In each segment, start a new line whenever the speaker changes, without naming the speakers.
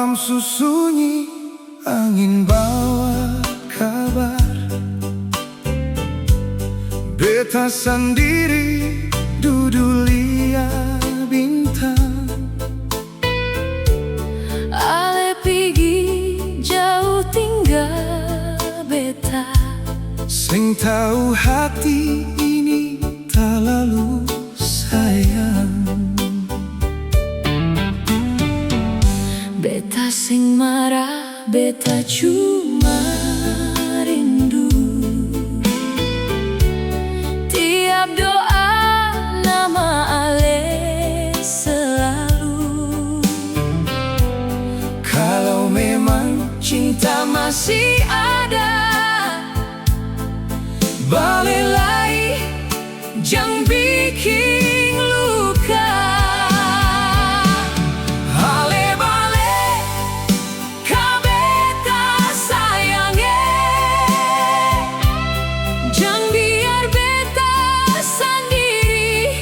Malam sunyi, angin bawa kabar. Beta sendiri duduk lihat bintang.
Ale pergi jauh tinggal beta.
Sing tahu hati ini tak lalu sayang.
Beta sing marah, beta cuma rindu. Tiap doa nama Ale selalu.
Kalau memang
Cinta masih ada,
balelai
jangan bikin luka.
Ale bale
Ka beta sayange, jangan biar beta sendiri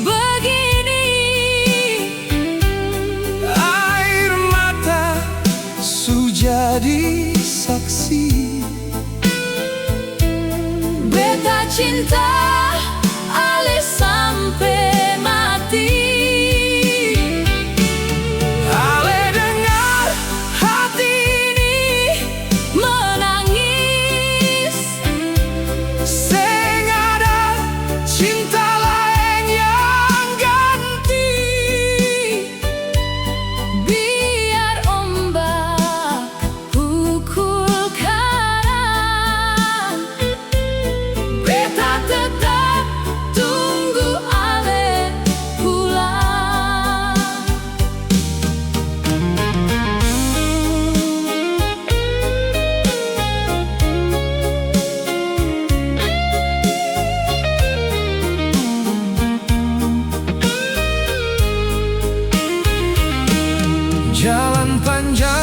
begini.
air mata sujadi saksi.
Beta cinta Ale sampai mati.
Ale dengar
Hati ini menangis.
sing ada cinta lain yang ganti.
Biar ombak pukul kanan, beta tetap tunggu Ale pulang.
Jalan panjang